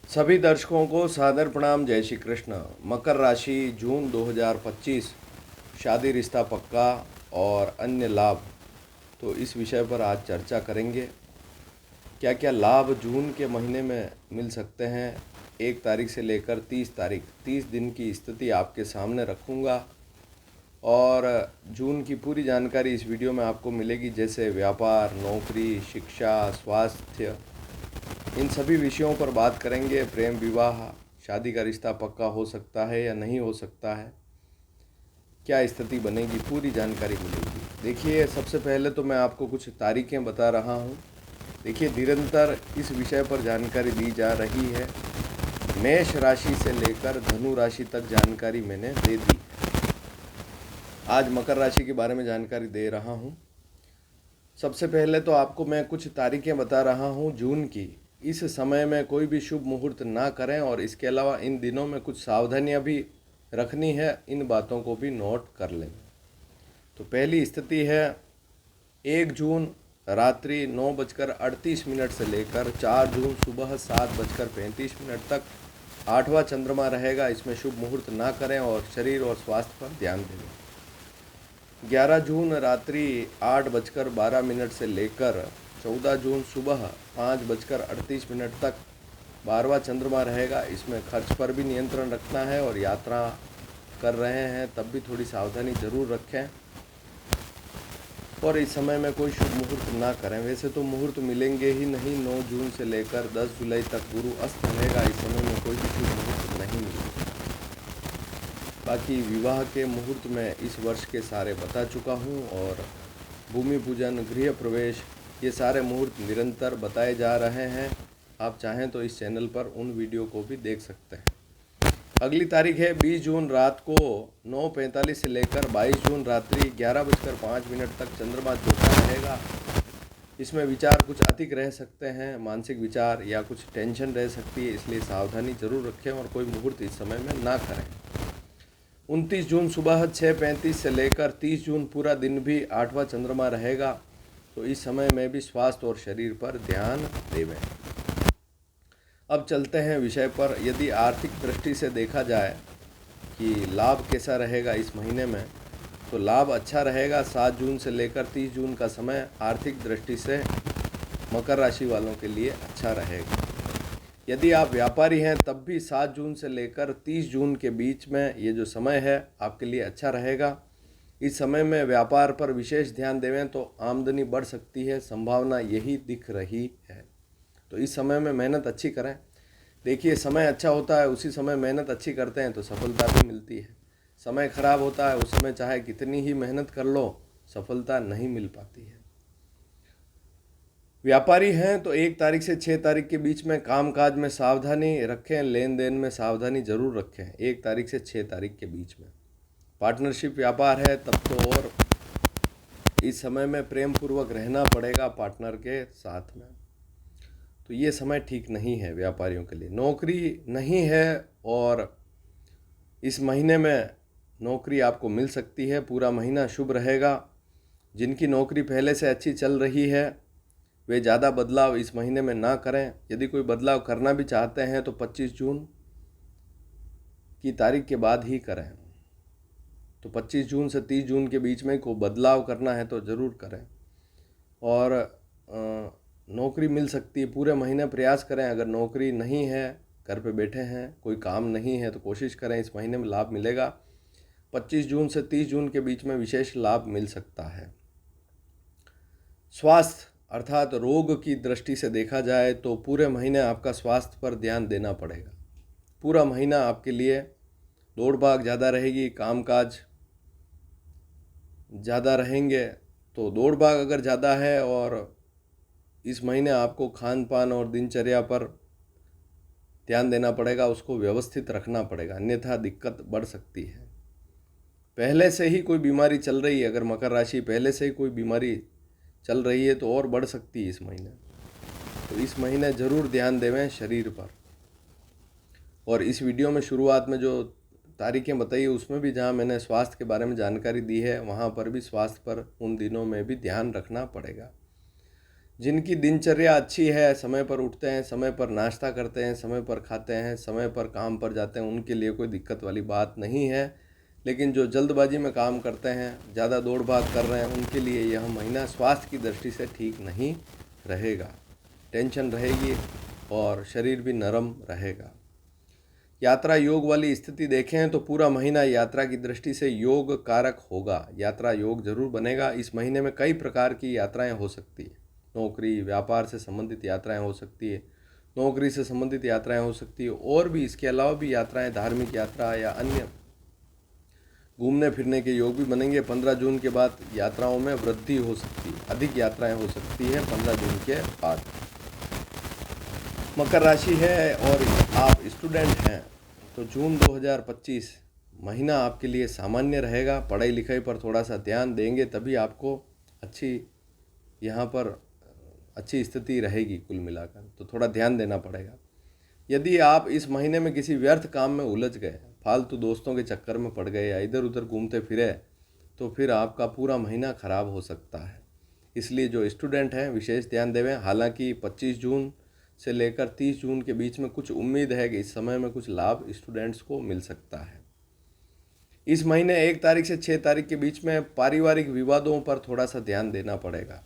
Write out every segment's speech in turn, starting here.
सभी दर्शकों को सादर प्रणाम। जय श्री कृष्ण। मकर राशि जून 2025, शादी रिश्ता पक्का और अन्य लाभ, तो इस विषय पर आज चर्चा करेंगे। क्या क्या लाभ जून के महीने में मिल सकते हैं। 1 तारीख से लेकर 30 तारीख, 30 दिन की स्थिति आपके सामने रखूँगा और जून की पूरी जानकारी इस वीडियो में आपको मिलेगी, जैसे व्यापार, नौकरी, शिक्षा, स्वास्थ्य, इन सभी विषयों पर बात करेंगे। प्रेम विवाह, शादी का रिश्ता पक्का हो सकता है या नहीं हो सकता है, क्या स्थिति बनेगी, पूरी जानकारी मिलेगी। देखिए, सबसे पहले तो मैं आपको कुछ तारीखें बता रहा हूँ। देखिए, निरंतर इस विषय पर जानकारी दी जा रही है। मेष राशि से लेकर धनु राशि तक जानकारी मैंने दे दी। आज मकर राशि के बारे में जानकारी दे रहा हूँ। सबसे पहले तो आपको मैं कुछ तारीखें बता रहा हूँ जून की। इस समय में कोई भी शुभ मुहूर्त ना करें और इसके अलावा इन दिनों में कुछ सावधानियां भी रखनी है, इन बातों को भी नोट कर लें। तो पहली स्थिति है 1 जून रात्रि 9:38 से लेकर 4 जून सुबह 7:35 तक 8वां चंद्रमा रहेगा। इसमें शुभ मुहूर्त ना करें और शरीर और स्वास्थ्य पर ध्यान दें। 11 जून रात्रि 8:12 से लेकर 14 जून सुबह 5:38 तक 12वां चंद्रमा रहेगा। इसमें खर्च पर भी नियंत्रण रखना है और यात्रा कर रहे हैं तब भी थोड़ी सावधानी ज़रूर रखें और इस समय में कोई शुभ मुहूर्त ना करें। वैसे तो मुहूर्त मिलेंगे ही नहीं। 9 जून से लेकर 10 जुलाई तक गुरु अस्त रहेगा। इस समय में कोई भी शुभ मुहूर्त नहीं मिलेगा। बाकी विवाह के मुहूर्त में इस वर्ष के सारे बता चुका हूँ और भूमि पूजन, गृह प्रवेश, ये सारे मुहूर्त निरंतर बताए जा रहे हैं। आप चाहें तो इस चैनल पर उन वीडियो को भी देख सकते हैं। अगली तारीख है 20 जून रात को 9:45 से लेकर 22 जून रात्रि 11:05 तक चंद्रमा चौथा रहेगा। इसमें विचार कुछ अधिक रह सकते हैं, मानसिक विचार या कुछ टेंशन रह सकती है, इसलिए सावधानी जरूर रखें और कोई मुहूर्त इस समय में ना करें। 29 जून सुबह 6:35 से लेकर 30 जून पूरा दिन भी 8वां चंद्रमा रहेगा। तो इस समय में भी स्वास्थ्य और शरीर पर ध्यान देवें। अब चलते हैं विषय पर। यदि आर्थिक दृष्टि से देखा जाए कि लाभ कैसा रहेगा इस महीने में, तो लाभ अच्छा रहेगा। 7 जून से लेकर 30 जून का समय आर्थिक दृष्टि से मकर राशि वालों के लिए अच्छा रहेगा। यदि आप व्यापारी हैं तब भी 7 जून से लेकर 30 जून के बीच में ये जो समय है आपके लिए अच्छा रहेगा। इस समय में व्यापार पर विशेष ध्यान देवें तो आमदनी बढ़ सकती है, संभावना यही दिख रही है। तो इस समय में मेहनत अच्छी करें। देखिए, समय अच्छा होता है उसी समय मेहनत अच्छी करते हैं तो सफलता भी मिलती है। समय खराब होता है उस समय चाहे कितनी ही मेहनत कर लो, सफलता नहीं मिल पाती है। व्यापारी हैं तो 1 तारीख से 6 तारीख के बीच में कामकाज में सावधानी रखें, लेन देन में सावधानी जरूर रखें। 1 तारीख से 6 तारीख के बीच में पार्टनरशिप व्यापार है तब तो और इस समय में प्रेम पूर्वक रहना पड़ेगा पार्टनर के साथ में। तो ये समय ठीक नहीं है व्यापारियों के लिए। नौकरी नहीं है और इस महीने में नौकरी आपको मिल सकती है। पूरा महीना शुभ रहेगा। जिनकी नौकरी पहले से अच्छी चल रही है वे ज़्यादा बदलाव इस महीने में ना करें। यदि कोई बदलाव करना भी चाहते हैं तो 25 जून की तारीख के बाद ही करें। तो 25 जून से 30 जून के बीच में कोई बदलाव करना है तो ज़रूर करें और नौकरी मिल सकती है। पूरे महीने प्रयास करें। अगर नौकरी नहीं है, घर पे बैठे हैं, कोई काम नहीं है, तो कोशिश करें इस महीने में लाभ मिलेगा। 25 जून से 30 जून के बीच में विशेष लाभ मिल सकता है। स्वास्थ्य अर्थात रोग की दृष्टि से देखा जाए तो पूरे महीने आपका स्वास्थ्य पर ध्यान देना पड़ेगा। पूरा महीना आपके लिए दौड़ भाग ज़्यादा रहेगी, कामकाज ज़्यादा रहेंगे। तो दौड़ भाग अगर ज़्यादा है और इस महीने आपको खान पान और दिनचर्या पर ध्यान देना पड़ेगा, उसको व्यवस्थित रखना पड़ेगा, अन्यथा दिक्कत बढ़ सकती है। पहले से ही कोई बीमारी चल रही है, अगर मकर राशि पहले से ही कोई बीमारी चल रही है तो और बढ़ सकती है इस महीने। तो इस महीने ज़रूर ध्यान देवें शरीर पर। और इस वीडियो में शुरुआत में जो तारीखें बताई उसमें भी जहां मैंने स्वास्थ्य के बारे में जानकारी दी है, वहां पर भी स्वास्थ्य पर उन दिनों में भी ध्यान रखना पड़ेगा। जिनकी दिनचर्या अच्छी है, समय पर उठते हैं, समय पर नाश्ता करते हैं, समय पर खाते हैं, समय पर काम पर जाते हैं, उनके लिए कोई दिक्कत वाली बात नहीं है। लेकिन जो जल्दबाजी में काम करते हैं, ज़्यादा दौड़ भाग कर रहे हैं, उनके लिए यह महीना स्वास्थ्य की दृष्टि से ठीक नहीं रहेगा। टेंशन रहेगी और शरीर भी नरम रहेगा। यात्रा योग वाली स्थिति देखें तो पूरा महीना यात्रा की दृष्टि से योग कारक होगा। यात्रा योग जरूर बनेगा। इस महीने में कई प्रकार की यात्राएं हो सकती है। नौकरी, व्यापार से संबंधित यात्राएं हो सकती है, नौकरी से संबंधित यात्राएं हो सकती है, और भी इसके अलावा भी यात्राएं, धार्मिक यात्रा या अन्य घूमने फिरने के योग भी बनेंगे। 15 जून के बाद यात्राओं में वृद्धि हो सकती है, अधिक यात्राएं हो सकती हैं 15 जून के बाद। मकर राशि है और आप स्टूडेंट हैं तो जून 2025 महीना आपके लिए सामान्य रहेगा। पढ़ाई लिखाई पर थोड़ा सा ध्यान देंगे तभी आपको यहाँ पर अच्छी स्थिति रहेगी। कुल मिलाकर तो थोड़ा ध्यान देना पड़ेगा। यदि आप इस महीने में किसी व्यर्थ काम में उलझ गए, फालतू दोस्तों के चक्कर में पड़ गए या इधर उधर घूमते फिरे, तो फिर आपका पूरा महीना खराब हो सकता है। इसलिए जो स्टूडेंट हैं विशेष ध्यान देवें। हालांकि 25 जून से लेकर 30 जून के बीच में कुछ उम्मीद है कि इस समय में कुछ लाभ स्टूडेंट्स को मिल सकता है। इस महीने 1 तारीख से 6 तारीख के बीच में पारिवारिक विवादों पर थोड़ा सा ध्यान देना पड़ेगा।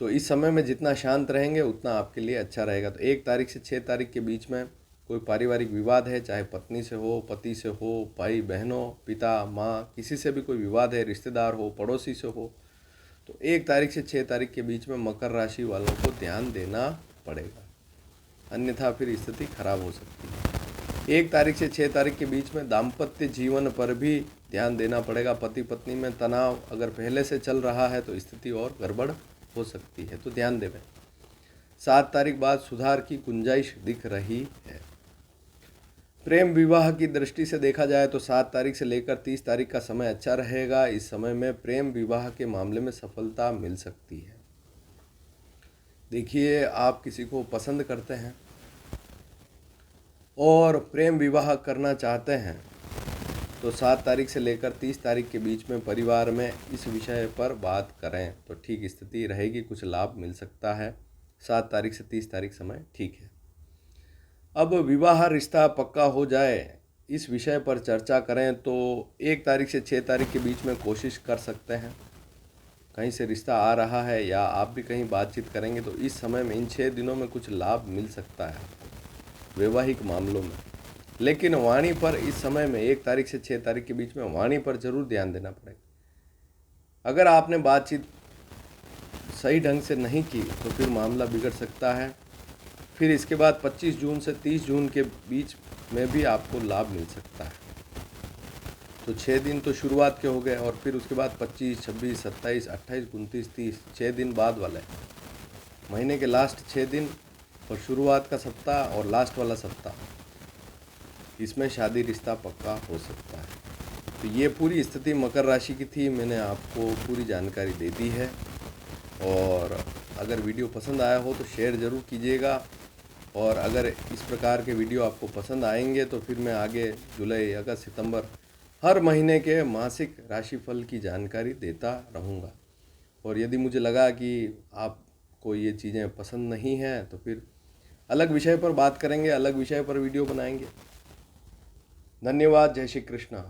तो इस समय में जितना शांत रहेंगे उतना आपके लिए अच्छा रहेगा। तो 1 तारीख से 6 तारीख के बीच में कोई पारिवारिक विवाद है, चाहे पत्नी से हो, पति से हो, भाई बहनों, पिता माँ, किसी से भी कोई विवाद है, रिश्तेदार हो, पड़ोसी से हो, तो 1 तारीख से 6 तारीख के बीच में मकर राशि वालों को ध्यान देना पड़ेगा, अन्यथा फिर स्थिति खराब हो सकती है। 1 तारीख से 6 तारीख के बीच में दाम्पत्य जीवन पर भी ध्यान देना पड़ेगा। पति पत्नी में तनाव अगर पहले से चल रहा है तो स्थिति और गड़बड़ हो सकती है, तो ध्यान देवें। 7 तारीख बाद सुधार की गुंजाइश दिख रही है। प्रेम विवाह की दृष्टि से देखा जाए तो 7 तारीख से लेकर 30 तारीख का समय अच्छा रहेगा। इस समय में प्रेम विवाह के मामले में सफलता मिल सकती है। देखिए, आप किसी को पसंद करते हैं और प्रेम विवाह करना चाहते हैं तो 7 तारीख से लेकर 30 तारीख के बीच में परिवार में इस विषय पर बात करें तो ठीक स्थिति रहेगी, कुछ लाभ मिल सकता है। 7 तारीख से 30 तारीख समय ठीक है। अब विवाह रिश्ता पक्का हो जाए इस विषय पर चर्चा करें तो 1 तारीख से 6 तारीख के बीच में कोशिश कर सकते हैं। कहीं से रिश्ता आ रहा है या आप भी कहीं बातचीत करेंगे तो इस समय में इन 6 दिनों में कुछ लाभ मिल सकता है आपको वैवाहिक मामलों में। लेकिन वाणी पर इस समय में 1 तारीख से 6 तारीख के बीच में वाणी पर जरूर ध्यान देना पड़ेगा। अगर आपने बातचीत सही ढंग से नहीं की तो फिर मामला बिगड़ सकता है। फिर इसके बाद 25 जून से 30 जून के बीच में भी आपको लाभ मिल सकता है। तो 6 दिन तो शुरुआत के हो गए और फिर उसके बाद 25, 26, 27, 28, 29, 30 6 दिन बाद वाले महीने के लास्ट 6 दिन और शुरुआत का सप्ताह और लास्ट वाला सप्ताह, इसमें शादी रिश्ता पक्का हो सकता है। तो ये पूरी स्थिति मकर राशि की थी। मैंने आपको पूरी जानकारी दे दी है और अगर वीडियो पसंद आया हो तो शेयर ज़रूर कीजिएगा। और अगर इस प्रकार के वीडियो आपको पसंद आएंगे तो फिर मैं आगे जुलाई, अगस्त, सितंबर हर महीने के मासिक राशिफल की जानकारी देता रहूँगा। और यदि मुझे लगा कि आपको ये चीज़ें पसंद नहीं हैं तो फिर अलग विषय पर बात करेंगे, अलग विषय पर वीडियो बनाएंगे। धन्यवाद। जय श्री कृष्ण।